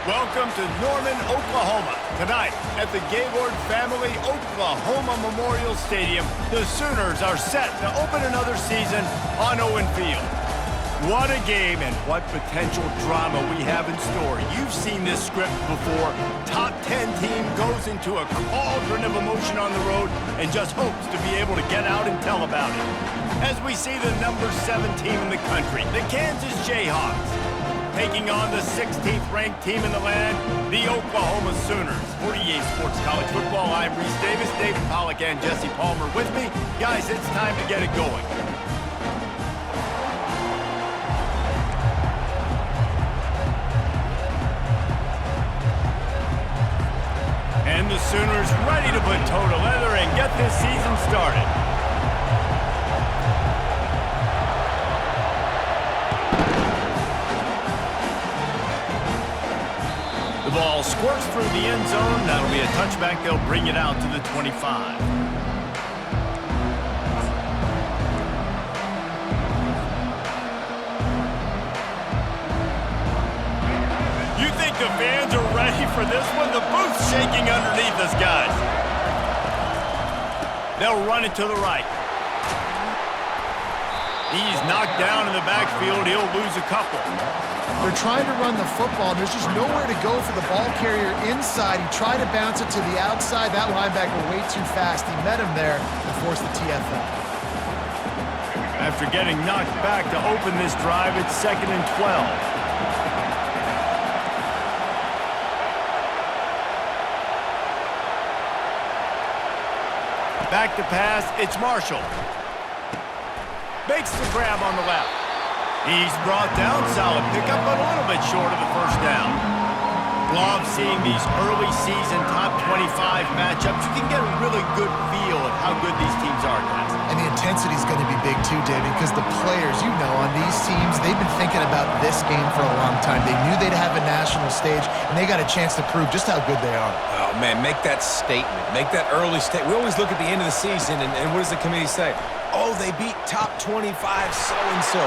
Welcome to Norman, Oklahoma. Tonight at the Gaylord Family Oklahoma Memorial Stadium, the Sooners are set to open another season on Owen Field. What a game and what potential drama we have in store. You've seen this script before. Top 10 team goes into a cauldron of emotion on the road and just hopes to be able to get out and tell about it. As we see the number 7 team in the country, the Kansas Jayhawks, taking on the 16th ranked team in the land, the Oklahoma Sooners. 48 Sports College Football, I'm Reese Davis, David Pollack and Jesse Palmer with me. Guys, it's time to get it going. And the Sooners ready to put toe to leather and get this season started. The ball squirts through the end zone. That'll be a touchback. They'll bring it out to the 25. You think the fans are ready for this one? The booth's shaking underneath us, guys. They'll run it to the right. He's knocked down in the backfield. He'll lose a couple. They're trying to run the football, and there's just nowhere to go for the ball carrier inside. He tried to bounce it to the outside. That linebacker way too fast. He met him there and forced the TFL. After getting knocked back to open this drive, it's 2nd and 12. Back to pass, it's Marshall. Makes the grab on the left. He's brought down, solid pickup, but a little bit short of the first down. Love seeing these early season top 25 matchups. You can get a really good feel of how good these teams are, guys. And the intensity is going to be big too, David, because the players, you know, on these teams, they've been thinking about this game for a long time. They knew they'd have a national stage, and they got a chance to prove just how good they are. Oh, man, make that statement. Make that early statement. We always look at the end of the season, and what does the committee say? Oh, they beat top 25 so-and-so.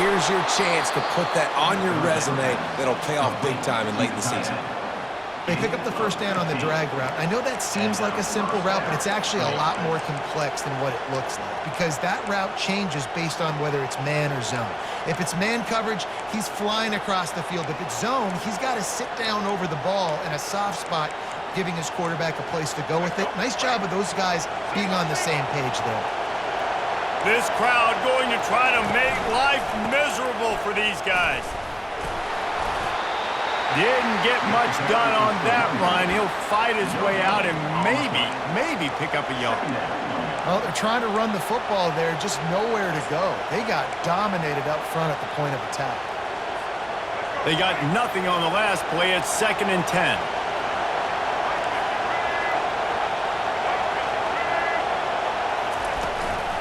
Here's your chance to put that on your resume that'll pay off big time in late in the season. They pick up the first down on the drag route. I know that seems like a simple route, but it's actually a lot more complex than what it looks like because that route changes based on whether it's man or zone. If it's man coverage, he's flying across the field. If it's zone, he's got to sit down over the ball in a soft spot, giving his quarterback a place to go with it. Nice job of those guys being on the same page there. This crowd going to try to make life miserable for these guys. Didn't get much done on that run. He'll fight his way out and maybe pick up a yard. Well, they're trying to run the football there, just nowhere to go. They got dominated up front at the point of attack. They got nothing on the last play. It's 2nd and 10.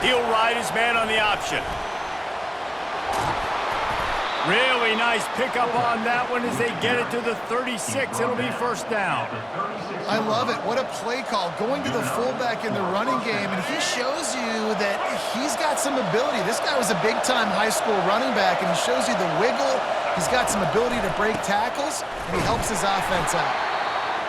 He'll ride his man on the option. Really nice pickup on that one as they get it to the 36. It'll be first down. I love it. What a play call. Going to the fullback in the running game, and he shows you that he's got some ability. This guy was a big-time high school running back, and he shows you the wiggle. He's got some ability to break tackles, and he helps his offense out.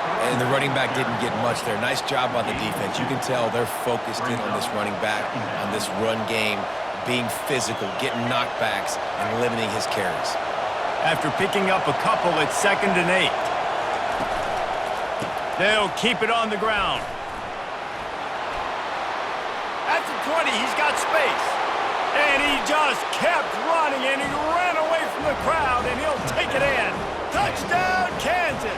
And the running back didn't get much there. Nice job by the defense. You can tell they're focused in on this running back, on this run game, being physical, getting knockbacks, and limiting his carries. After picking up a couple, it's 2nd and 8. They'll keep it on the ground. At the 20, he's got space. And he just kept running, and he ran away from the crowd, and he'll take it in. Touchdown, Kansas!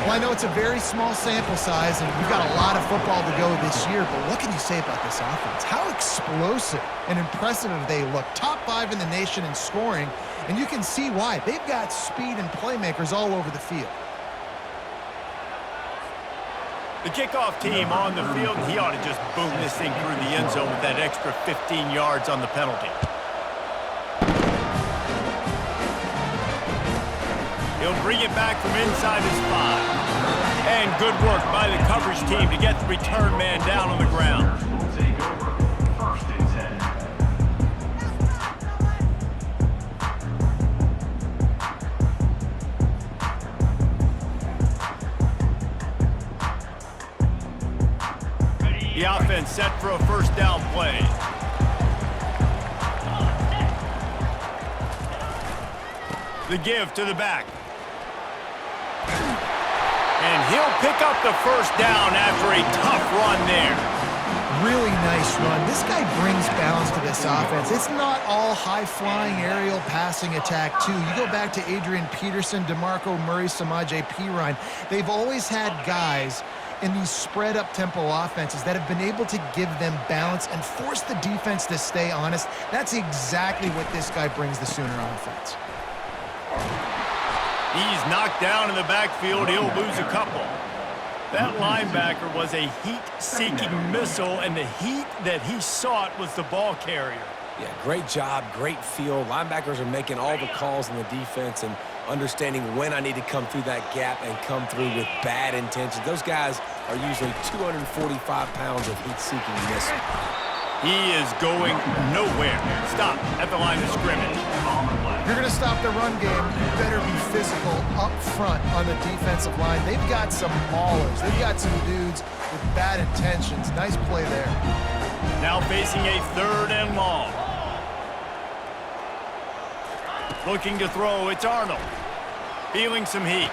Well, I know it's a very small sample size, and we've got a lot of football to go this year, but what can you say about this offense? How explosive and impressive they look. Top 5 in the nation in scoring, and you can see why. They've got speed and playmakers all over the field. The kickoff team on the field, he ought to just boom this thing through the end zone with that extra 15 yards on the penalty. He'll bring it back from inside his 5. And good work by the coverage team to get the return man down on the ground. The offense set for a first down play. The give to the back. And he'll pick up the first down after a tough run there. Really nice run. This guy brings balance to this offense. It's not all high-flying aerial passing attack, too. You go back to Adrian Peterson, DeMarco Murray, Samaje Perine. They've always had guys in these spread-up tempo offenses that have been able to give them balance and force the defense to stay honest. That's exactly what this guy brings the Sooner offense. He's knocked down in the backfield. He'll lose a couple. That linebacker was a heat-seeking missile, and the heat that he sought was the ball carrier. Yeah, great job, great feel. Linebackers are making all the calls in the defense and understanding when I need to come through that gap and come through with bad intentions. Those guys are usually 245 pounds of heat-seeking missile. He is going nowhere. Stop at the line of scrimmage. If you're going to stop the run game, you better be physical up front on the defensive line. They've got some maulers. They've got some dudes with bad intentions. Nice play there. Now facing a 3rd and long. Looking to throw, it's Arnold. Feeling some heat.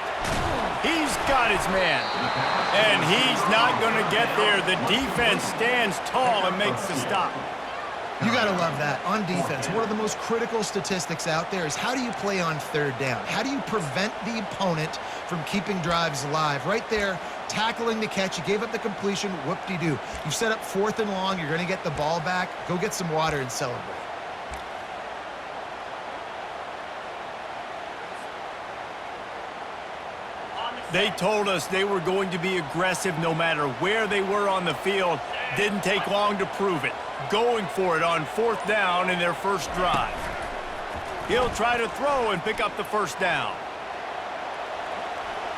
He's got his man. And he's not going to get there. The defense stands tall and makes the stop. You got to love that. On defense, one of the most critical statistics out there is how do you play on 3rd down? How do you prevent the opponent from keeping drives alive? Right there, tackling the catch. You gave up the completion. Whoop-de-doo. You set up 4th and long. You're going to get the ball back. Go get some water and celebrate. They told us they were going to be aggressive no matter where they were on the field. Didn't take long to prove it. Going for it on 4th down in their first drive. He'll try to throw and pick up the first down.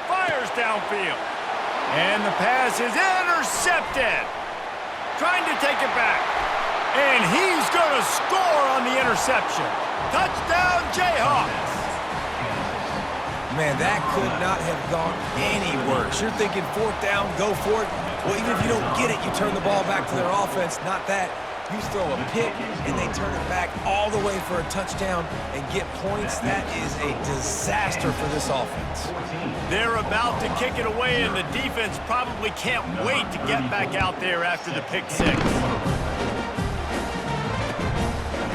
Fires downfield. And the pass is intercepted. Trying to take it back. And he's going to score on the interception. Touchdown, Jayhawks. Man, that could not have gone any worse. You're thinking 4th down, go for it. Well, even if you don't get it, you turn the ball back to their offense. Not that. You throw a pick, and they turn it back all the way for a touchdown and get points. That is a disaster for this offense. They're about to kick it away, and the defense probably can't wait to get back out there after the pick 6.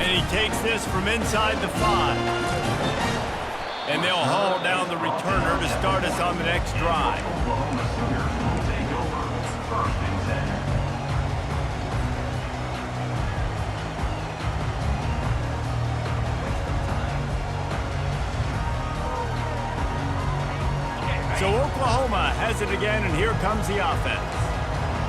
And he takes this from inside the 5. And they'll haul down the returner to start us on the next drive. So Oklahoma has it again, and here comes the offense.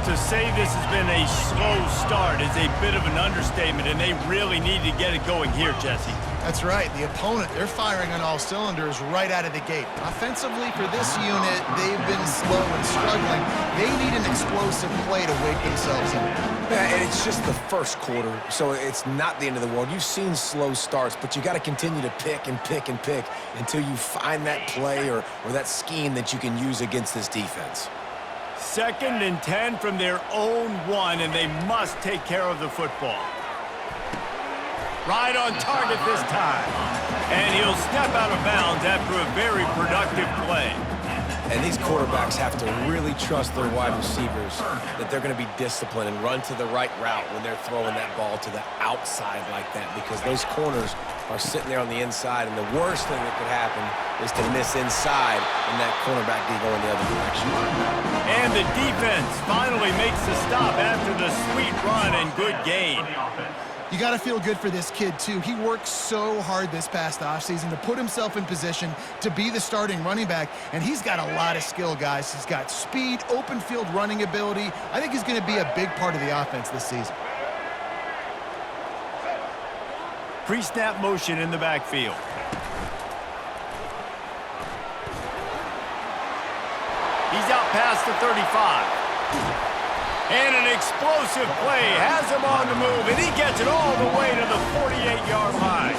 To say this has been a slow start is a bit of an understatement, and they really need to get it going here, Jesse. That's right. The opponent, they're firing on all cylinders right out of the gate. Offensively, for this unit, they've been slow and struggling. They need an explosive play to wake themselves up. Yeah, and it's just the first quarter, so it's not the end of the world. You've seen slow starts, but you got to continue to pick and pick and pick until you find that play or that scheme that you can use against this defense. 2nd and 10 from their own 1, and they must take care of the football. Right on target this time. And he'll step out of bounds after a very productive play. And these quarterbacks have to really trust their wide receivers that they're going to be disciplined and run to the right route when they're throwing that ball to the outside like that, because those corners are sitting there on the inside, and the worst thing that could happen is to miss inside and that cornerback be going the other direction. And the defense finally makes the stop after the sweet run and good gain. You got to feel good for this kid, too. He worked so hard this past offseason to put himself in position to be the starting running back, and he's got a lot of skill, guys. He's got speed, open field running ability. I think he's going to be a big part of the offense this season. Pre-snap motion in the backfield. He's out past the 35. And an explosive play has him on the move, and he gets it all the way to the 48-yard line.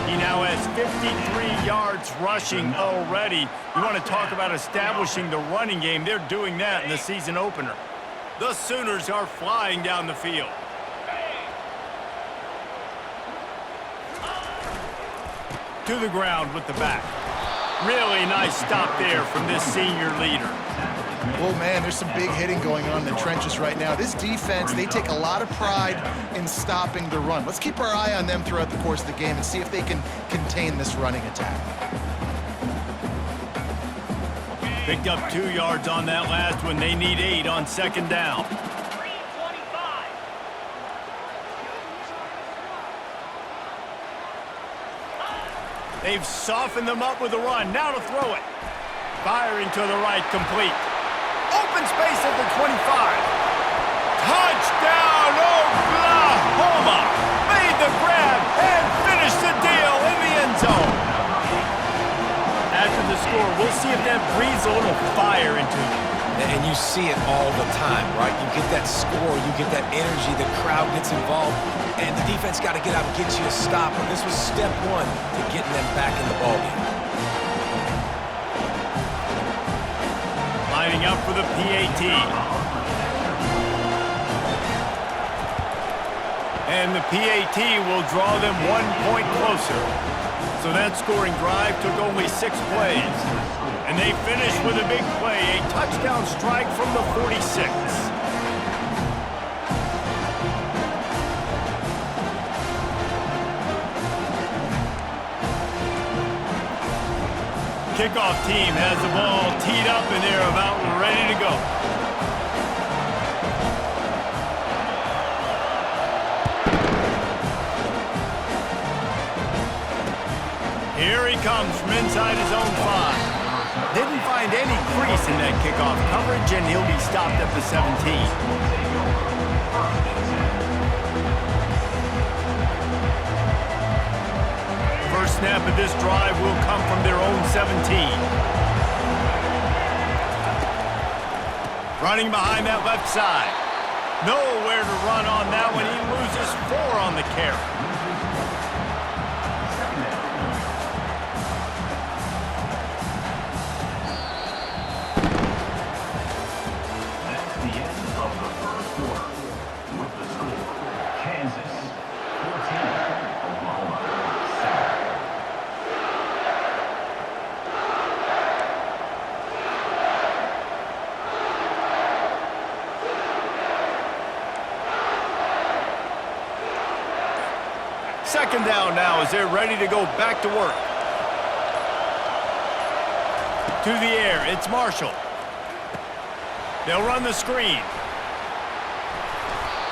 He now has 53 yards rushing already. You want to talk about establishing the running game. They're doing that in the season opener. The Sooners are flying down the field. To the ground with the back. Really nice stop there from this senior leader. Oh, man, there's some big hitting going on in the trenches right now. This defense, they take a lot of pride in stopping the run. Let's keep our eye on them throughout the course of the game and see if they can contain this running attack. Picked up 2 yards on that last one. They need 8 on second down. They've softened them up with a run. Now to throw it. Firing to the right, complete. Open space at the 25. Touchdown, Oklahoma! Made the grab and finished the deal in the end zone. After the score, we'll see if that breathes a little fire into them. And you see it all the time, right? You get that score, you get that energy, the crowd gets involved, and the defense got to get out and get you a stop. And this was step 1 to getting them back in the ballgame. Lining up for the PAT. And the PAT will draw them 1 point closer. So that scoring drive took only 6 plays. And they finished with a big play, a touchdown strike from the 46. Kickoff team has the ball teed up and they're about ready to go. Here he comes from inside his own 5. Didn't find any crease in that kickoff coverage, and he'll be stopped at the 17. First snap of this drive will come from their own 17. Running behind that left side. Nowhere to run on that one. He loses 4 on the carry. Second down now as they're ready to go back to work. To the air, it's Marshall. They'll run the screen.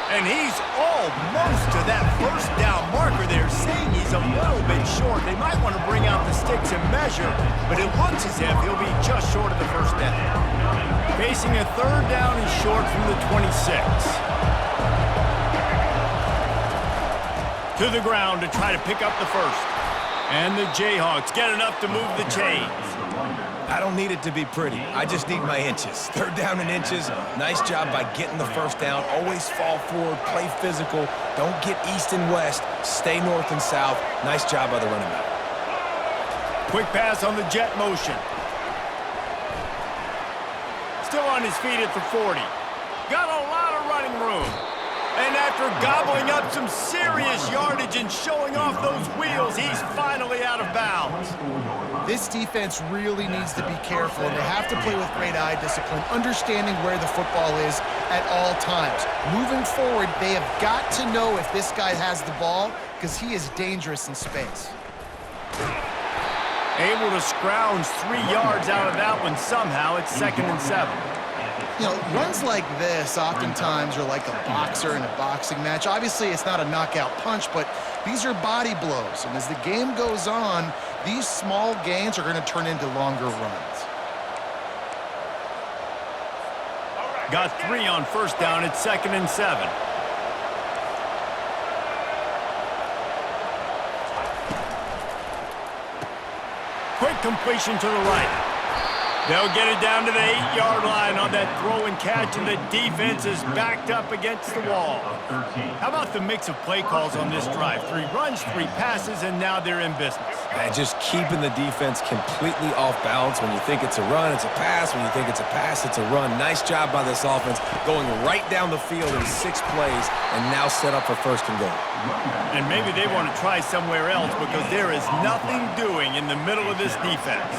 And he's almost to that first down marker there, saying he's a little bit short. They might want to bring out the sticks and measure, but it looks as if he'll be just short of the first down. Facing a third down and short from the 26. To the ground to try to pick up the first. And the Jayhawks get enough to move the chains. I don't need it to be pretty. I just need my inches. Third down and inches. Nice job by getting the first down. Always fall forward, play physical. Don't get east and west. Stay north and south. Nice job by the running back. Quick pass on the jet motion. Still on his feet at the 40. Got a lot of running room. And after gobbling up some serious yardage and showing off those wheels, he's finally out of bounds. This defense really needs to be careful, and they have to play with great eye discipline, understanding where the football is at all times. Moving forward, they have got to know if this guy has the ball, because he is dangerous in space. Able to scrounge 3 yards out of that one somehow. It's 2nd and 7. You know, runs like this oftentimes are like a boxer in a boxing match. Obviously, it's not a knockout punch, but these are body blows. And as the game goes on, these small gains are going to turn into longer runs. Got 3 on first down. It's 2nd and 7. Quick completion to the right. They'll get it down to the 8-yard line on that throw and catch, and the defense is backed up against the wall. How about the mix of play calls on this drive? 3 runs, 3 passes, and now they're in business. And just keeping the defense completely off balance. When you think it's a run, it's a pass. When you think it's a pass, it's a run. Nice job by this offense going right down the field in 6 plays and now set up for first and goal. And maybe they want to try somewhere else because there is nothing doing in the middle of this defense.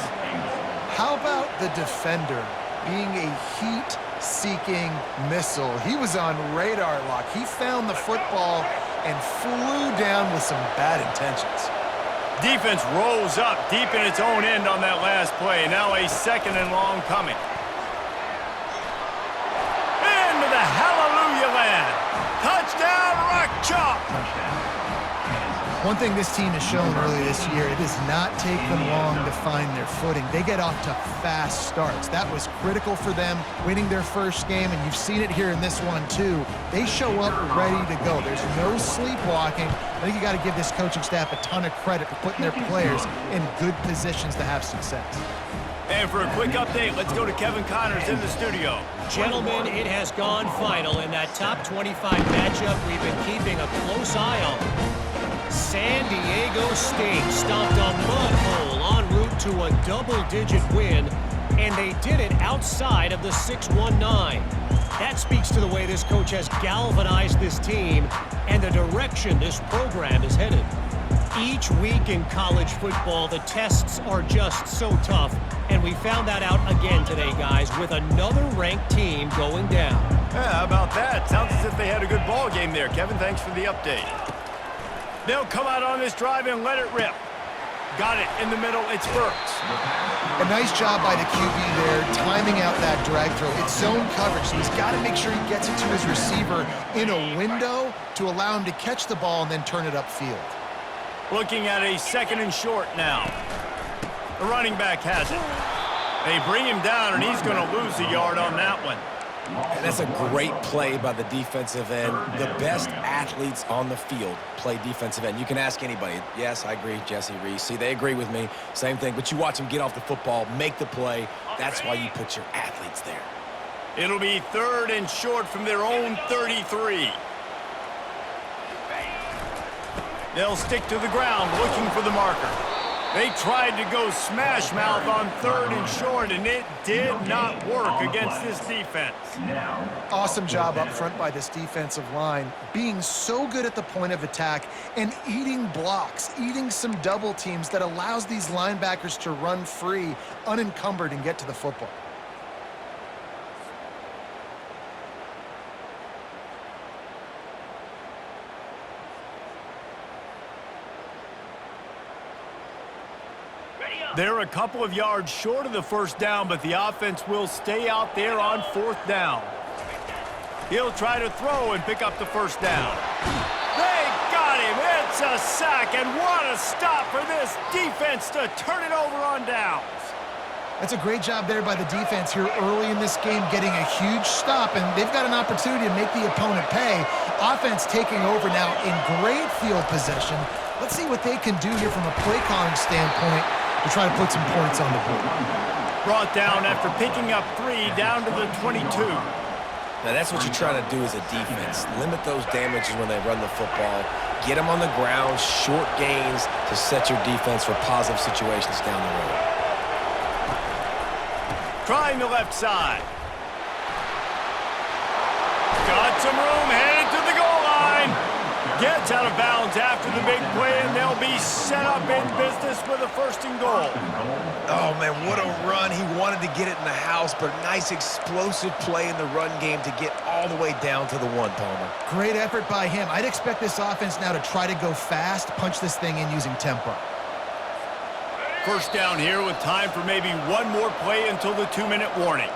How about the defender being a heat-seeking missile? He was on radar lock. He found the football and flew down with some bad intentions. Defense rolls up deep in its own end on that last play. Now a 2nd and long coming. Into the hallelujah land. Touchdown, Rock Chalk. One thing this team has shown early this year, it does not take them long to find their footing. They get off to fast starts. That was critical for them winning their first game, and you've seen it here in this one too. They show up ready to go. There's no sleepwalking. I think you got to give this coaching staff a ton of credit for putting their players in good positions to have success. And for a quick update, let's go to Kevin Connors in the studio. Gentlemen, it has gone final in that top 25 matchup we've been keeping a close eye on. San Diego State stomped a mud hole en route to a double-digit win, and they did it outside of the 6-1-9. That speaks to the way this coach has galvanized this team and the direction this program is headed. Each week in college football, the tests are just so tough, and we found that out again today, guys, with another ranked team going down. Yeah, how about that? Sounds as if they had a good ball game there. Kevin, thanks for the update. They'll come out on this drive and let it rip. Got it in the middle. It's Burks. A nice job by the QB there, timing out that drag throw. It's zone coverage, so he's got to make sure he gets it to his receiver in a window to allow him to catch the ball and then turn it upfield. Looking at a 2nd and short now. The running back has it. They bring him down, and he's going to lose a yard on that one. And that's a great play by the defensive end. The best athletes on the field play defensive end. You can ask anybody. Yes, I agree, Jesse Reese. See, they agree with me. Same thing. But you watch them get off the football, make the play. That's why you put your athletes there. It'll be 3rd and short from their own 33. They'll stick to the ground looking for the marker. They tried to go smash mouth on 3rd and short, and it did not work against this defense. Awesome job up front by this defensive line, being so good at the point of attack and eating blocks, eating some double teams that allows these linebackers to run free, unencumbered, and get to the football. They're a couple of yards short of the first down, but the offense will stay out there on 4th down. He'll try to throw and pick up the first down. They got him. It's a sack, and what a stop for this defense to turn it over on downs. That's a great job there by the defense here early in this game, getting a huge stop, and they've got an opportunity to make the opponent pay. Offense taking over now in great field possession. Let's see what they can do here from a play calling standpoint to try to put some points on the board. Brought down after picking up 3 down to the 22. Now, that's what you're trying to do as a defense. Limit those damages when they run the football. Get them on the ground, short gains to set your defense for positive situations down the road. Trying the left side. Got some room, headed to the goal line. Gets out of bounds after the big play, and they'll be set up in business with a 1st and goal. Oh, man, what a run. He wanted to get it in the house, but nice explosive play in the run game to get all the way down to the 1, Palmer. Great effort by him. I'd expect this offense now to try to go fast, punch this thing in using tempo. First down here with time for maybe one more play until the 2-minute warning.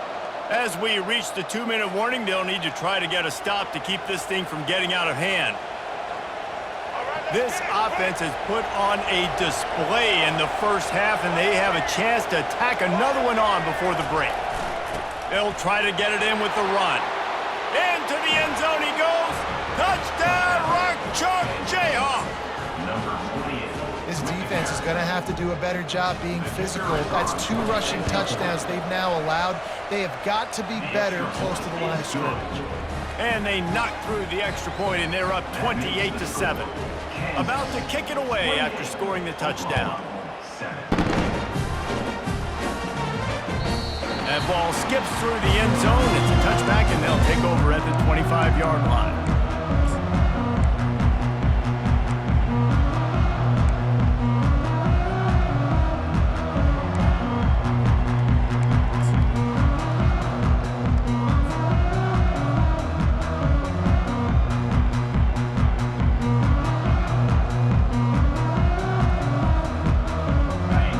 As we reach the 2-minute warning, they'll need to try to get a stop to keep this thing from getting out of hand. This offense has put on a display in the first half, and they have a chance to tack another one on before the break. They'll try to get it in with the run. Into the end zone he goes. Touchdown, Rock Chalk Jayhawk. This defense is going to have to do a better job being physical. That's 2 rushing touchdowns they've now allowed. They have got to be better close to the line of scrimmage. And they knocked through the extra point, and they're up 28-7. About to kick it away after scoring the touchdown. That ball skips through the end zone. It's a touchback, and they'll take over at the 25-yard line.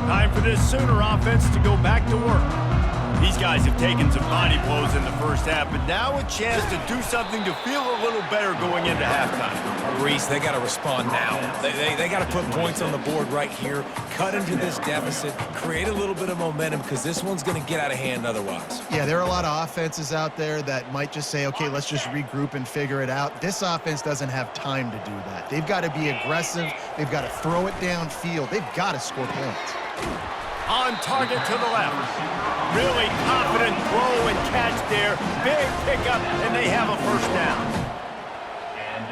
Time for this Sooner offense to go back to work. These guys have taken some body blows in the first half, but now a chance to do something to feel a little better going into halftime. Reese, they got to respond now. They got to put points on the board right here, cut into this deficit, create a little bit of momentum, because this one's going to get out of hand otherwise. Yeah, there are a lot of offenses out there that might just say, okay, let's just regroup and figure it out. This offense doesn't have time to do that. They've got to be aggressive. They've got to throw it downfield. They've got to score points. On target to the left. Really confident throw and catch there. Big pickup, and they have a first down. And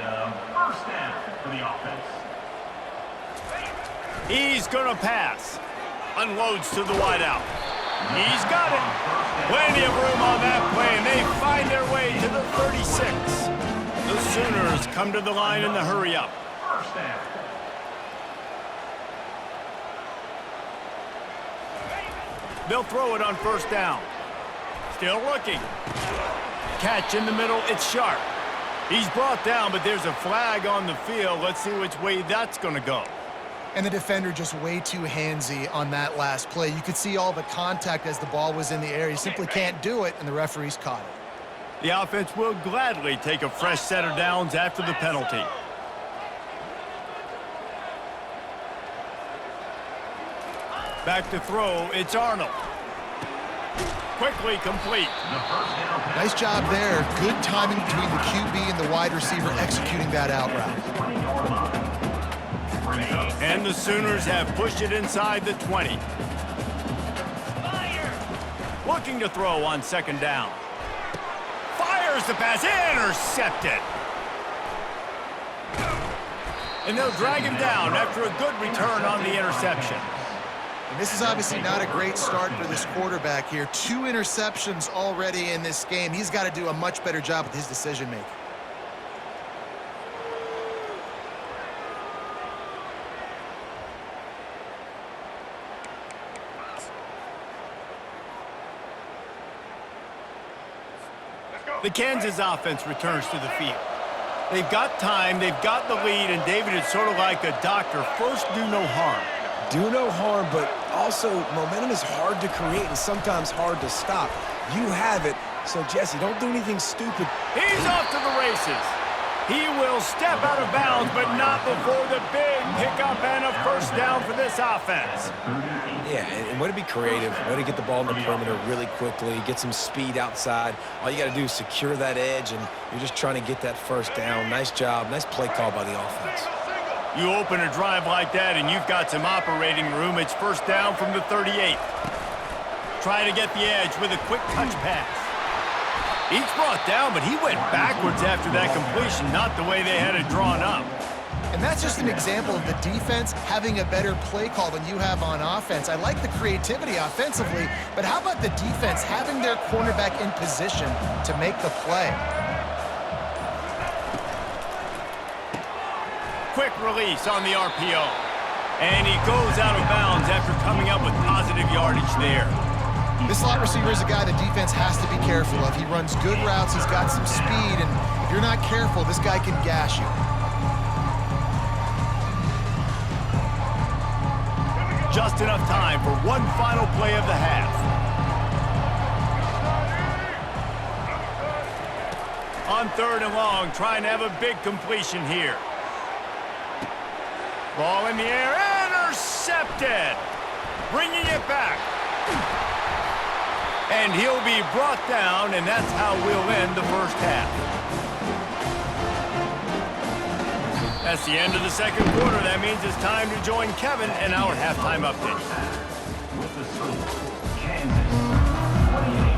first down for the offense. He's going to pass. Unloads to the wideout. He's got it. Plenty of room on that play, and they find their way to the 36. The Sooners come to the line in the hurry up. First down. They'll throw it on first down. Still looking. Catch in the middle. It's Sharp. He's brought down, but there's a flag on the field. Let's see which way that's going to go. And the defender just way too handsy on that last play. You could see all the contact as the ball was in the air. He simply can't do it, and the referee's caught it. The offense will gladly take a fresh set of downs after the penalty. Back to throw, it's Arnold. Quickly complete. Nice job there. Good timing between the QB and the wide receiver executing that out route. And the Sooners have pushed it inside the 20. Looking to throw on second down. Fires the pass, intercepted. And they'll drag him down after a good return on the interception. And this is obviously not a great start for this quarterback here. 2 interceptions already in this game. He's got to do a much better job with his decision-making. The Kansas offense returns to the field. They've got time, they've got the lead, and David is sort of like a doctor. First, do no harm. Do no harm, but also momentum is hard to create and sometimes hard to stop. You have it, so Jesse, don't do anything stupid. He's off to the races. He will step out of bounds, but not before the big pickup and a first down for this offense. Yeah, and way to be creative, way to get the ball in the perimeter really quickly, get some speed outside. All you got to do is secure that edge, and you're just trying to get that first down. Nice job, nice play call by the offense. You open a drive like that, and you've got some operating room. It's first down from the 38. Trying to get the edge with a quick touch pass. He's brought down, but he went backwards after that completion, not the way they had it drawn up. And that's just an example of the defense having a better play call than you have on offense. I like the creativity offensively, but how about the defense having their cornerback in position to make the play? Quick release on the RPO. And he goes out of bounds after coming up with positive yardage there. This slot receiver is a guy the defense has to be careful of. He runs good routes, he's got some speed, and if you're not careful, this guy can gash you. Just enough time for one final play of the half. On 3rd and long, trying to have a big completion here. Ball in the air, intercepted! Bringing it back. And he'll be brought down, and that's how we'll end the first half. That's the end of the second quarter. That means it's time to join Kevin in our halftime update. With the score, Kansas 28,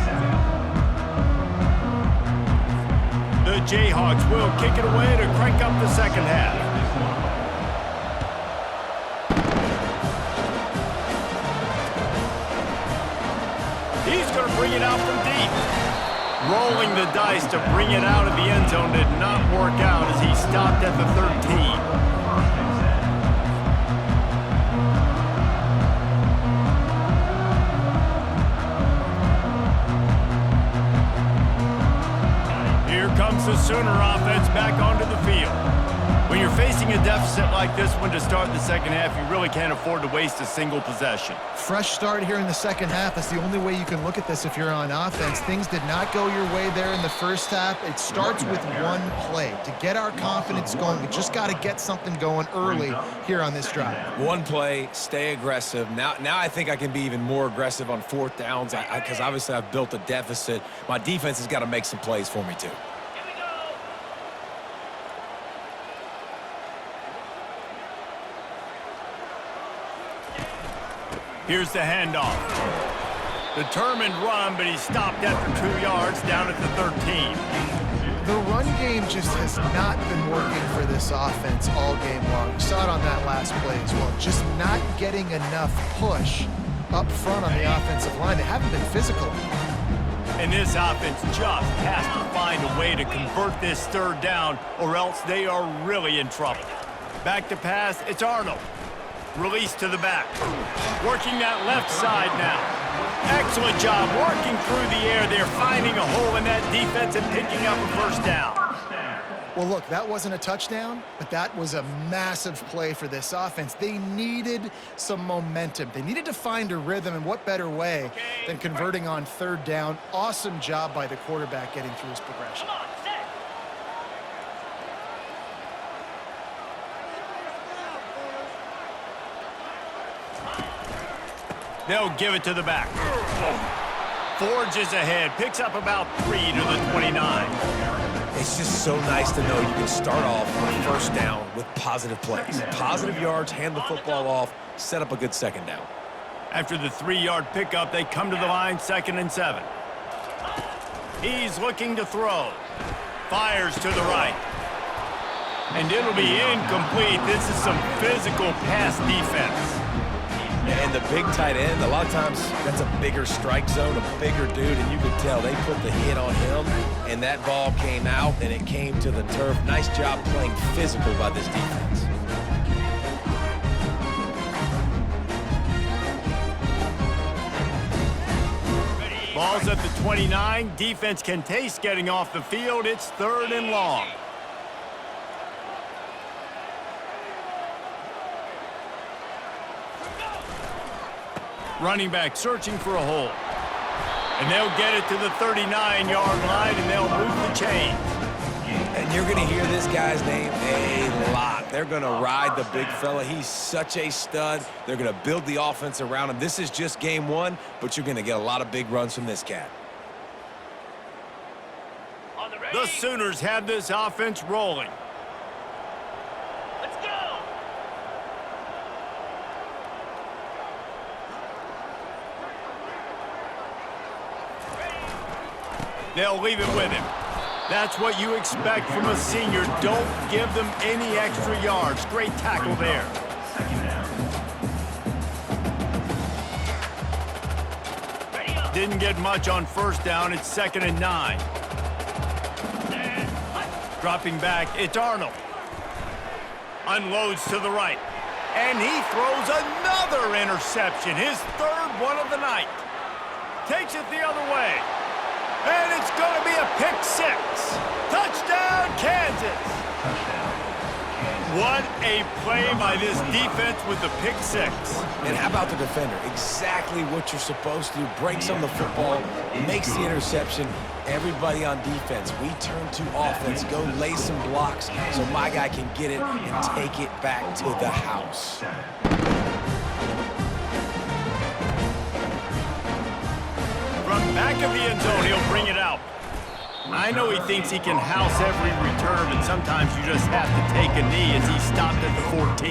7. The Jayhawks will kick it away to crank up the second half. He's going to bring it out from deep. Rolling the dice to bring it out of the end zone did not work out as he stopped at the 13. Here comes the Sooner offense back onto the field. When you're facing a deficit like this one to start the second half, you really can't afford to waste a single possession. Fresh start here in the second half. That's the only way you can look at this if you're on offense. Things did not go your way there in the first half. It starts with one play. To get our confidence going, we just got to get something going early here on this drive. One play, stay aggressive. Now I think I can be even more aggressive on fourth downs because obviously I've built a deficit. My defense has got to make some plays for me too. Here's the handoff. Determined run, but he stopped after 2 yards down at the 13. The run game just has not been working for this offense all game long. You saw it on that last play as well. Just not getting enough push up front on the offensive line. They haven't been physical. And this offense just has to find a way to convert this third down, or else they are really in trouble. Back to pass, it's Arnold. Release to the back. Working that left side now. Excellent job working through the air. They're finding a hole in that defense and picking up a first down. Well, look, that wasn't a touchdown, but that was a massive play for this offense. They needed some momentum. They needed to find a rhythm, and what better way than converting on third down. Awesome job by the quarterback getting through his progression. They'll give it to the back. Forges ahead, picks up about 3 to the 29. It's just so nice to know you can start off on first down with positive plays. Positive yards, hand the football off, set up a good second down. After the 3-yard pickup, they come to the line, 2nd and 7. He's looking to throw. Fires to the right. And it'll be incomplete. This is some physical pass defense. And the big tight end, a lot of times that's a bigger strike zone, a bigger dude, and you could tell they put the hit on him, and that ball came out, and it came to the turf. Nice job playing physical by this defense. Ball's at the 29. Defense can taste getting off the field. It's 3rd and long. Running back searching for a hole. And they'll get it to the 39-yard line, and they'll move the chains. And you're going to hear this guy's name a lot. They're going to ride the big fella. He's such a stud. They're going to build the offense around him. This is just game one, but you're going to get a lot of big runs from this cat. The Sooners have this offense rolling. Let's go! They'll leave it with him. That's what you expect from a senior. Don't give them any extra yards. Great tackle there. Didn't get much on first down. It's 2nd and 9. Dropping back, it's Arnold. Unloads to the right. And he throws another interception. His 3rd one of the night. Takes it the other way. And it's going to be a pick 6. Touchdown, Kansas. What a play by this defense with the pick 6. And how about the defender? Exactly what you're supposed to do. Breaks on the football, makes the interception. Everybody on defense, we turn to offense. Go lay some blocks so my guy can get it and take it back to the house. From back of the end zone, he'll bring it out. I know he thinks he can house every return, but sometimes you just have to take a knee as he stopped at the 14.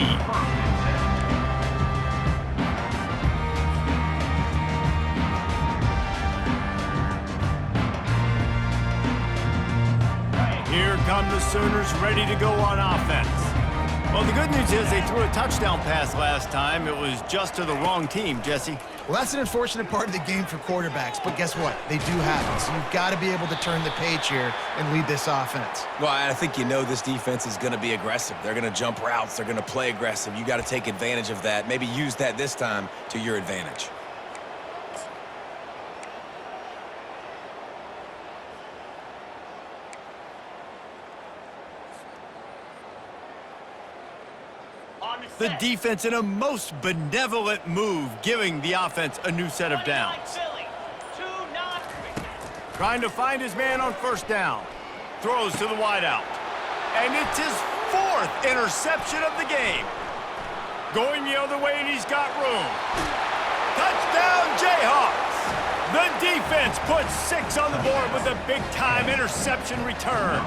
Here come the Sooners ready to go on offense. Well, the good news is they threw a touchdown pass last time. It was just to the wrong team, Jesse. Well, that's an unfortunate part of the game for quarterbacks, but guess what? They do happen, so you've got to be able to turn the page here and lead this offense. Well, I think you know this defense is going to be aggressive. They're going to jump routes. They're going to play aggressive. You got to take advantage of that. Maybe use that this time to your advantage. The defense in a most benevolent move, giving the offense a new set of downs. Trying to find his man on first down. Throws to the wideout. And it's his 4th interception of the game. Going the other way, and he's got room. Touchdown, Jayhawks! The defense puts 6 on the board with a big-time interception return.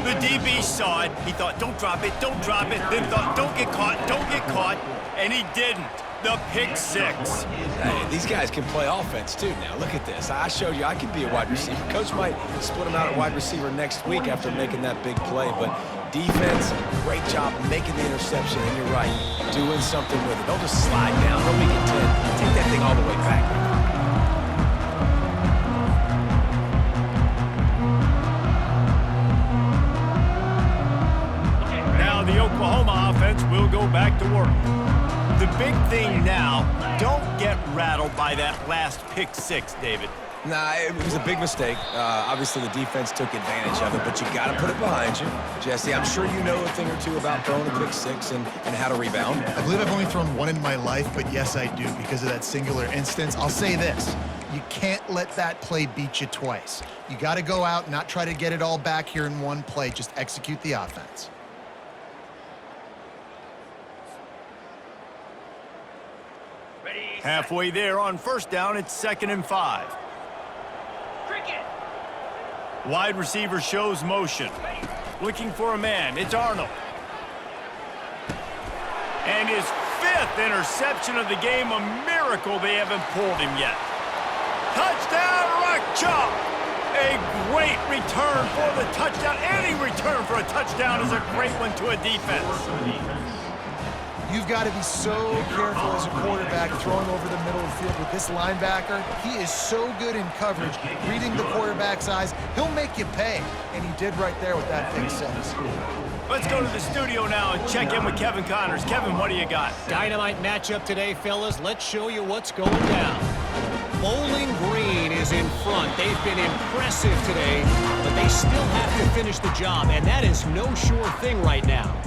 The DB saw it. He thought, don't drop it, don't drop it. Then thought, don't get caught, and he didn't. The pick 6. Hey, these guys can play offense, too. Now, look at this. I showed you I could be a wide receiver. Coach might split him out at wide receiver next week after making that big play, but defense, great job making the interception, and you're right, doing something with it. Don't just slide down. Don't make it 10. Take that thing all the way back. The Oklahoma offense will go back to work. The big thing now, don't get rattled by that last pick 6, David. Nah, it was a big mistake. Obviously, the defense took advantage of it, but you got to put it behind you. Jesse, I'm sure you know a thing or two about throwing a pick 6 and how to rebound. I believe I've only thrown 1 in my life, but yes, I do because of that singular instance. I'll say this. You can't let that play beat you twice. You got to go out and not try to get it all back here in one play. Just execute the offense. Halfway there on first down, it's 2nd and 5. Wide receiver shows motion. Looking for a man. It's Arnold. And his 5th interception of the game. A miracle they haven't pulled him yet. Touchdown, Rock Chalk! A great return for the touchdown. Any return for a touchdown is a great one to a defense. You've got to be so careful as a quarterback throwing over the middle of the field with this linebacker. He is so good in coverage, reading the quarterback's eyes. He'll make you pay, and he did right there with that pick 6. Let's go to the studio now and check in with Kevin Connors. Kevin, what do you got? Dynamite matchup today, fellas. Let's show you what's going down. Bowling Green is in front. They've been impressive today, but they still have to finish the job, and that is no sure thing right now.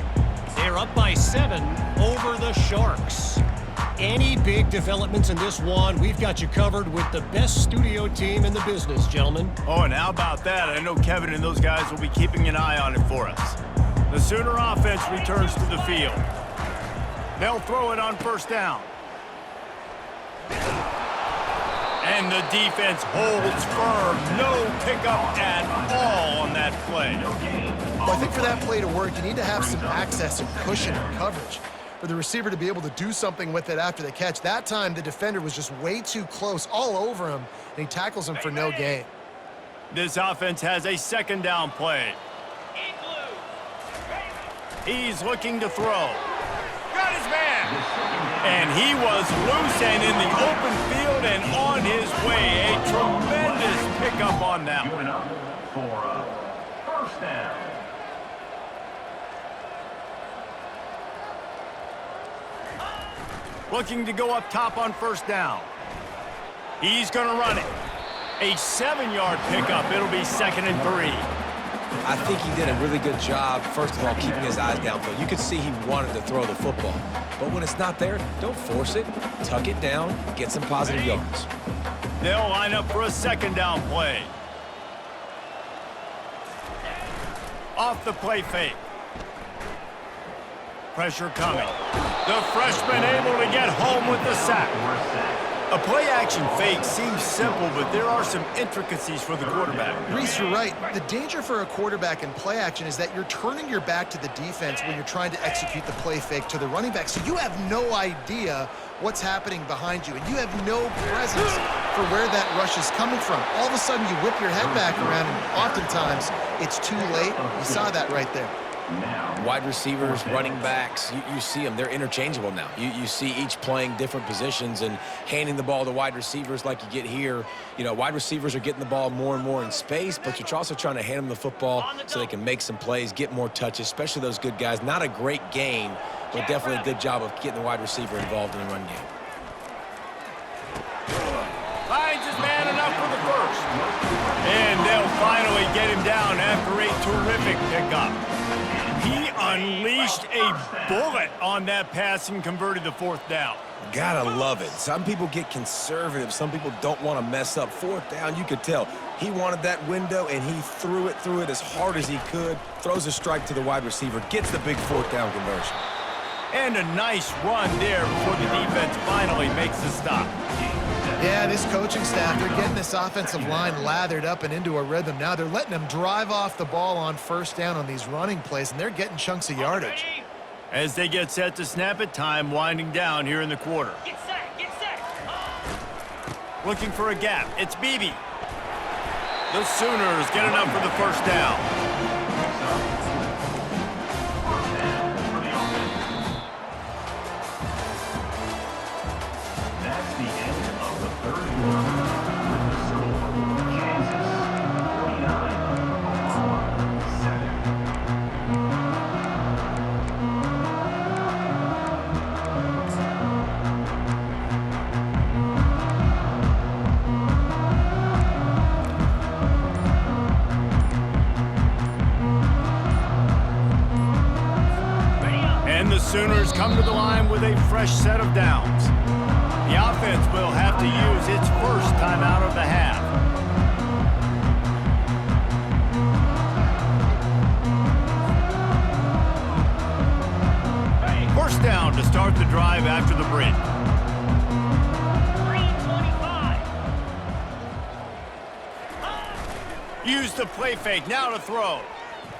They're up by 7 over the Sharks. Any big developments in this one, we've got you covered with the best studio team in the business, gentlemen. Oh, and how about that? I know Kevin and those guys will be keeping an eye on it for us. The Sooner offense returns to the field. They'll throw it on first down. And the defense holds firm. No pickup at all on that play. Well, I think for that play to work, you need to have some access and cushion and coverage for the receiver to be able to do something with it after the catch. That time, the defender was just way too close, all over him, and he tackles him for no gain. This offense has a 2nd down play. He's looking to throw. Got his man! And he was loose and in the open field and on his way. A tremendous pickup on that one. For a first down. Looking to go up top on first down. He's going to run it. A 7-yard pickup. It'll be 2nd and 3. I think he did a really good job, first of all, keeping his eyes downfield. You could see he wanted to throw the football. But when it's not there, don't force it. Tuck it down, get some positive yards. They'll line up for a 2nd down play. Off the play fake. Pressure coming. The freshman able to get home with the sack. A play-action fake seems simple, but there are some intricacies for the quarterback. Reese, you're right. The danger for a quarterback in play action is that you're turning your back to the defense when you're trying to execute the play fake to the running back. So you have no idea what's happening behind you, and you have no presence for where that rush is coming from. All of a sudden, you whip your head back around, and oftentimes it's too late. You saw that right there. Wide receivers, running backs, you see them. They're interchangeable now. You see each playing different positions and handing the ball to wide receivers like you get here. You know, wide receivers are getting the ball more and more in space, but you're also trying to hand them the football so they can make some plays, get more touches, especially those good guys. Not a great game, but definitely a good job of getting the wide receiver involved in the run game. Finds his man enough for the first. And they'll finally get him down after a terrific pickup. He unleashed a bullet on that pass and converted the fourth down. Gotta love it. Some people get conservative. Some people don't want to mess up. Fourth down, you could tell. He wanted that window, and he threw it as hard as he could. Throws a strike to the wide receiver. Gets the big fourth down conversion. And a nice run there before the defense finally makes the stop. Yeah, this coaching staff, they're getting this offensive line lathered up and into a rhythm. Now they're letting them drive off the ball on first down on these running plays, and they're getting chunks of yardage. As they get set to snap it, time winding down here in the quarter. Get set, get set. Looking for a gap. It's Beebe. The Sooners get enough for the first down. That's the end of the third quarter. With the score, Kansas 49, Oklahoma 7. And the Sooners come to the line with a fresh set of downs. The offense will have to use its first timeout of the half. First down to start the drive after the break. 3:25. Use the play fake, now to throw.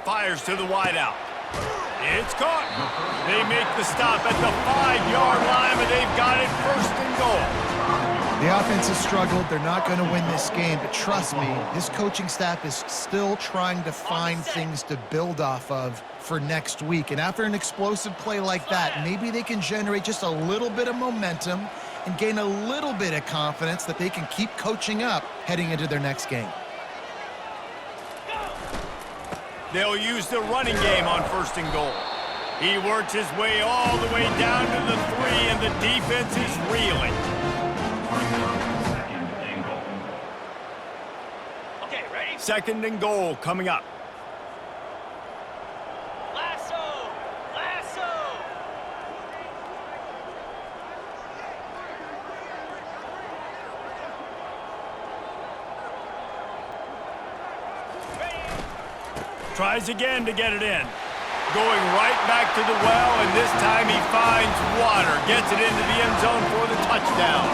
Fires to the wideout. It's caught. They make the stop at the 5-yard line, but they've got it first and goal. The offense has struggled. They're not going to win this game, but trust me, this coaching staff is still trying to find things to build off of for next week. And after an explosive play like that, maybe they can generate just a little bit of momentum and gain a little bit of confidence that they can keep coaching up heading into their next game. They'll use the running game on first and goal. He works his way all the way down to the 3, and the defense is reeling. Second and goal. Okay, ready? Second and goal coming up. Lasso! Lasso! Tries again to get it in. Going right back to the well, and this time he finds water. Gets it into the end zone for the touchdown.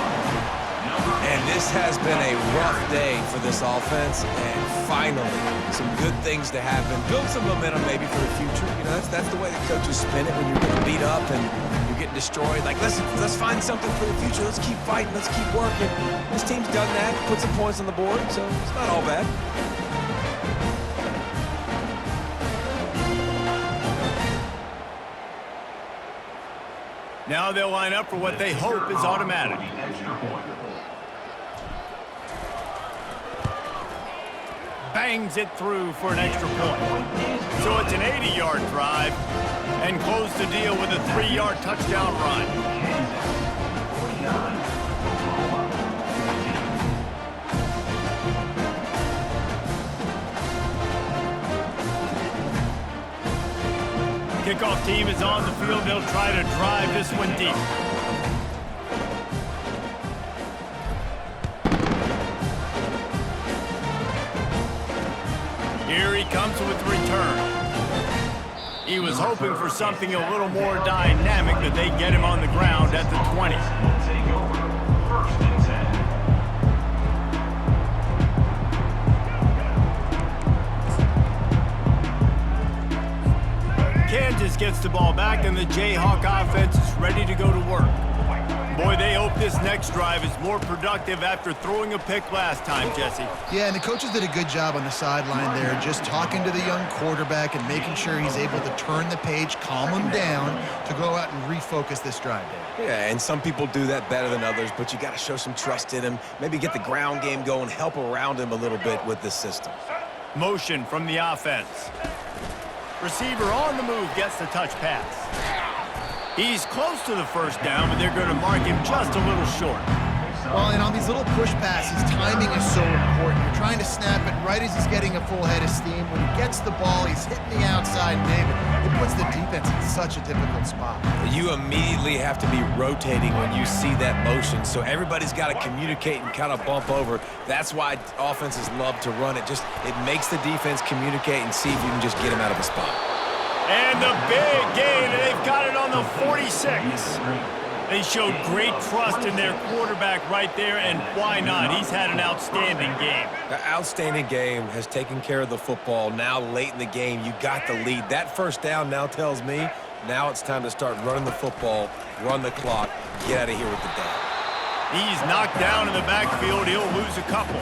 And this has been a rough day for this offense, and finally, some good things to happen. Build some momentum maybe for the future. You know, that's the way the coaches spin it when you're getting beat up and you're getting destroyed. Like, let's find something for the future. Let's keep fighting. Let's keep working. This team's done that, put some points on the board, so it's not all bad. Now they'll line up for what they hope is automatic. Bangs it through for an extra point. So it's an 80-yard drive, and close the deal with a 3-yard touchdown run. Kickoff team is on the field. They'll try to drive this one deep. Here he comes with return. He was hoping for something a little more dynamic, but they get him on the ground at the 20. Take over. First and 10. gets the ball back, and the Jayhawk offense is ready to go to work. Boy, they hope this next drive is more productive after throwing a pick last time, Jesse. Yeah, and the coaches did a good job on the sideline there, just talking to the young quarterback and making sure he's able to turn the page, calm him down, to go out and refocus this drive there. Yeah, and some people do that better than others, but you got to show some trust in him. Maybe get the ground game going, help around him a little bit with this system. Motion from the offense. Receiver on the move gets the touch pass. He's close to the first down, but they're going to mark him just a little short. Well, and on these little push passes, timing is so important. You're trying to snap it right as he's getting a full head of steam. When he gets the ball, he's hitting the outside, David. It puts the defense in such a difficult spot. You immediately have to be rotating when you see that motion, so everybody's got to communicate and kind of bump over. That's why offenses love to run it. It makes the defense communicate and see if you can just get him out of a spot. And the big gain, and they've got it on the 46. They showed great trust in their quarterback right there, and why not? He's had an outstanding game. The outstanding game has taken care of the football. Now, late in the game, you got the lead. That first down now tells me now it's time to start running the football, run the clock, get out of here with the down. He's knocked down in the backfield. He'll lose a couple.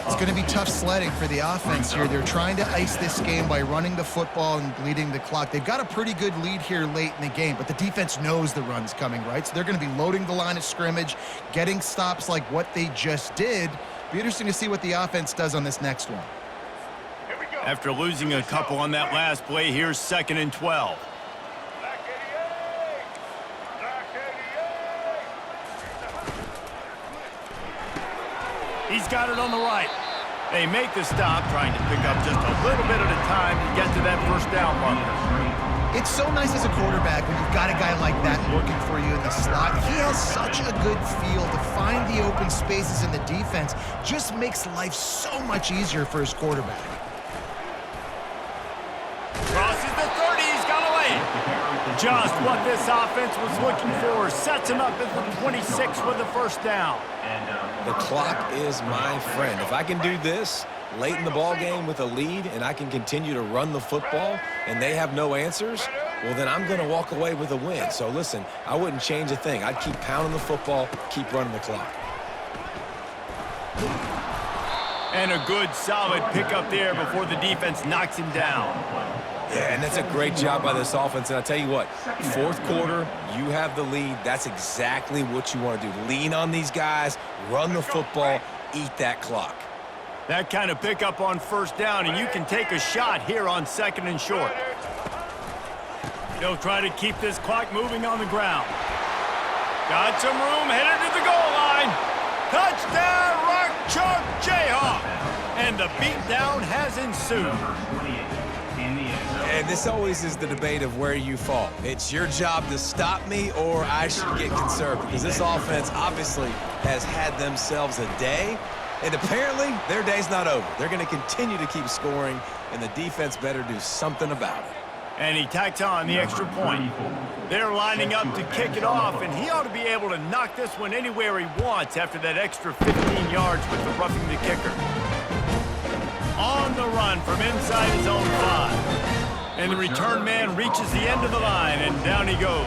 It's going to be tough sledding for the offense here. They're trying to ice this game by running the football and bleeding the clock. They've got a pretty good lead here late in the game, but the defense knows the run's coming, right? So they're going to be loading the line of scrimmage, getting stops like what they just did. Be interesting to see what the offense does on this next one. After losing a couple on that last play, here's 2nd and 12. He's got it on the right. They make the stop, trying to pick up just a little bit at a time to get to that first down marker. It's so nice as a quarterback when you've got a guy like that working for you in the slot. He has such a good feel to find the open spaces in the defense. Just makes life so much easier for his quarterback. Crosses the 30, he's got away. Just what this offense was looking for. Sets him up at the 26 with the first down. The clock is my friend. If I can do this late in the ball game with a lead and I can continue to run the football and they have no answers, well, then I'm going to walk away with a win. So, listen, I wouldn't change a thing. I'd keep pounding the football, keep running the clock. And a good, solid pickup there before the defense knocks him down. Yeah, and that's a great job by this offense. And I tell you what, fourth quarter, you have the lead. That's exactly what you want to do. Lean on these guys, run the football, eat that clock. That kind of pickup on first down, and you can take a shot here on 2nd and short. They'll try to keep this clock moving on the ground. Got some room, headed to the goal line. Touchdown, Rock Chalk Jayhawk. And the beatdown has ensued. And this always is the debate of where you fall. It's your job to stop me or I should get conserved, because this offense obviously has had themselves a day, and apparently their day's not over. They're going to continue to keep scoring, and the defense better do something about it. And he tacks on the extra point. They're lining up to kick it off, and he ought to be able to knock this one anywhere he wants after that extra 15 yards with the roughing the kicker. On the run from inside his own 5. And the return man reaches the end of the line, and down he goes.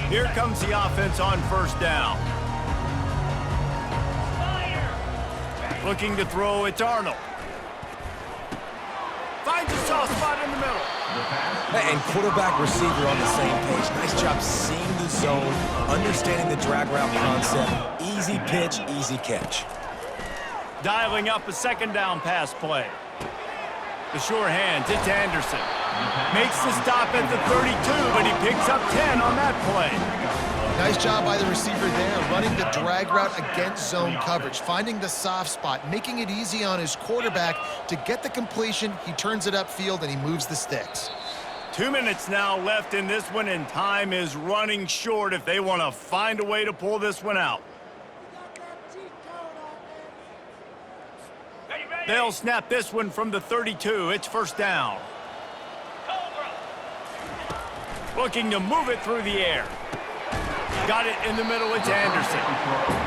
Here comes the offense on first down. Looking to throw, it's Arnold. Finds a soft spot in the middle. And quarterback receiver on the same page. Nice job seeing the zone, understanding the drag route concept. Easy pitch, easy catch. Dialing up a 2nd down pass play. The sure hands, it's Anderson. Makes the stop at the 32, but he picks up 10 on that play. Nice job by the receiver there, running the drag route against zone coverage, finding the soft spot, making it easy on his quarterback to get the completion. He turns it upfield, and he moves the sticks. 2 minutes now left in this one, and time is running short if they want to find a way to pull this one out. They'll snap this one from the 32. It's first down. Looking to move it through the air. Got it in the middle. It's Anderson.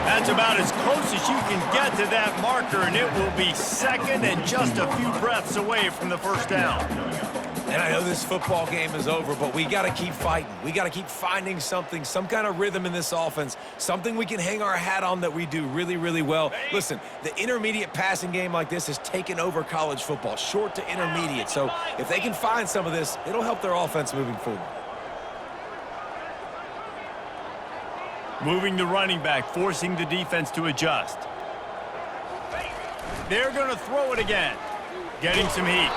That's about as close as you can get to that marker, and it will be second and just a few breaths away from the first down. And I know this football game is over, but we got to keep fighting. We got to keep finding something, some kind of rhythm in this offense, something we can hang our hat on that we do really, really well. Listen, the intermediate passing game like this has taken over college football, short to intermediate. So if they can find some of this, it'll help their offense moving forward. Moving the running back, forcing the defense to adjust. They're going to throw it again. Getting some heat.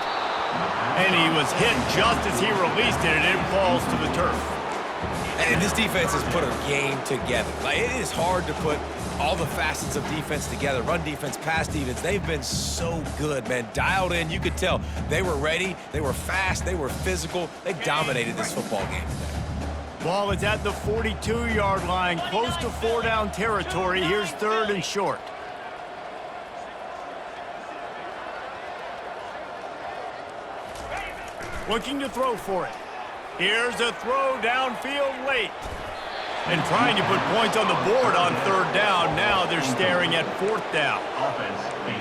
And he was hit just as he released it, and it falls to the turf. And this defense has put a game together. Like, it is hard to put all the facets of defense together. Run defense, pass defense. They've been so good, man. Dialed in. You could tell they were ready. They were fast. They were physical. They dominated this football game today. Ball is at the 42-yard line, close to 4-down territory. Here's third and short. Looking to throw for it. Here's a throw downfield late. And trying to put points on the board on third down. Now they're staring at fourth down.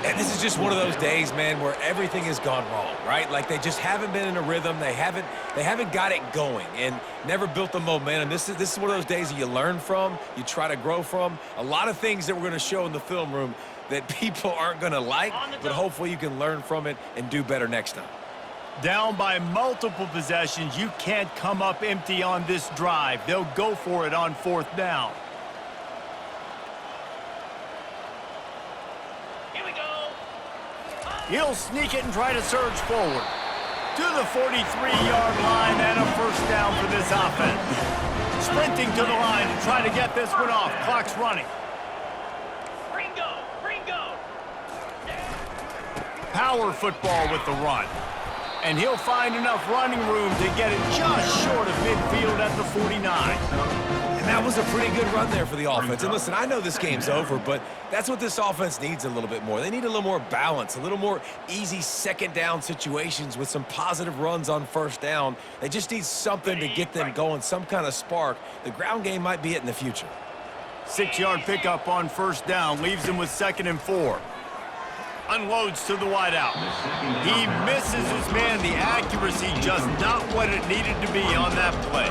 And this is just one of those days, man, where everything has gone wrong, right? Like they just haven't been in a rhythm. They haven't got it going and never built the momentum. This is one of those days that you learn from, you try to grow from. A lot of things that we're going to show in the film room that people aren't going to like, but hopefully you can learn from it and do better next time. Down by multiple possessions. You can't come up empty on this drive. They'll go for it on fourth down. Here we go. He'll sneak it and try to surge forward. To the 43-yard line and a first down for this offense. Sprinting to the line to try to get this one off. Clock's running. Ringo. Power football with the run. And he'll find enough running room to get it just short of midfield at the 49. And that was a pretty good run there for the offense. And listen, I know this game's over, but that's what this offense needs a little bit more. They need a little more balance, a little more easy second down situations with some positive runs on first down. They just need something to get them going, some kind of spark. The ground game might be it in the future. 6-yard pickup on first down leaves him with 2nd and 4. Unloads to the wideout. He misses his man. The accuracy just not what it needed to be on that play.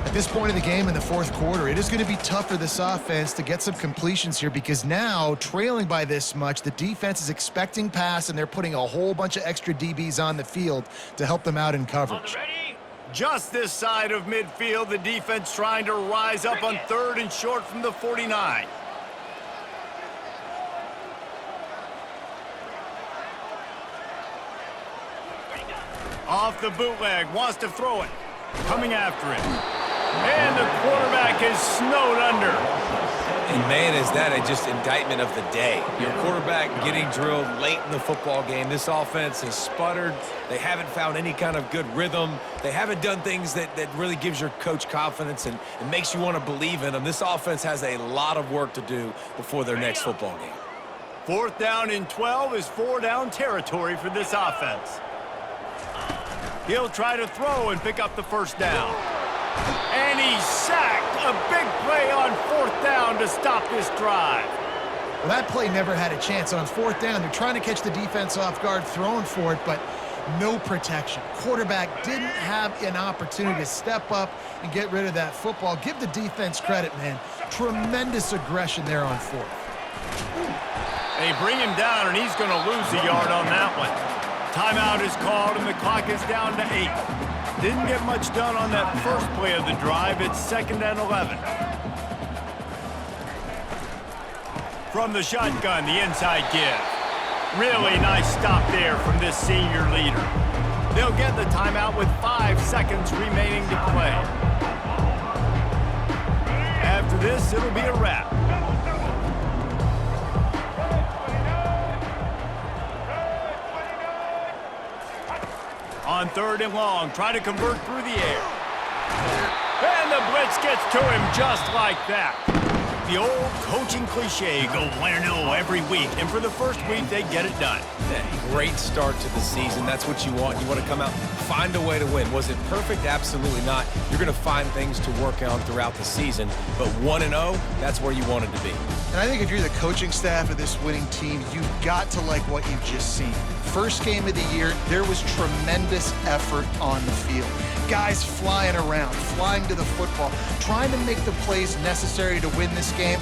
At this point in the game in the fourth quarter, it is going to be tough for this offense to get some completions here because now, trailing by this much, the defense is expecting pass, and they're putting a whole bunch of extra DBs on the field to help them out in coverage. Just this side of midfield, the defense trying to rise up on third and short from the 49. Off the bootleg, wants to throw it. Coming after it. And the quarterback is snowed under. And man, is that just indictment of the day. Your quarterback getting drilled late in the football game. This offense has sputtered. They haven't found any kind of good rhythm. They haven't done things that really gives your coach confidence and makes you want to believe in them. This offense has a lot of work to do before their next football game. Fourth down and 12 is 4-down territory for this offense. He'll try to throw and pick up the first down. And he's sacked. A big play on fourth down to stop this drive. Well, that play never had a chance. On fourth down, they're trying to catch the defense off guard, throwing for it, but no protection. Quarterback didn't have an opportunity to step up and get rid of that football. Give the defense credit, man. Tremendous aggression there on fourth. They bring him down, and he's going to lose a yard on that one. Timeout is called, and the clock is down to 8. Didn't get much done on that first play of the drive. It's 2nd and 11. From the shotgun, the inside give. Really nice stop there from this senior leader. They'll get the timeout with 5 seconds remaining to play. After this, it'll be a wrap. On 3rd and long, try to convert through the air. And the blitz gets to him just like that. The old coaching cliche, go 1-0 every week, and for the first week, they get it done. Great start to the season. That's what you want. You want to come out, find a way to win. Was it perfect? Absolutely not. You're going to find things to work on throughout the season, but 1-0, that's where you wanted to be. And I think if you're the coaching staff of this winning team, you've got to like what you've just seen. First game of the year, there was tremendous effort on the field. Guys flying around, flying to the football, trying to make the plays necessary to win this game.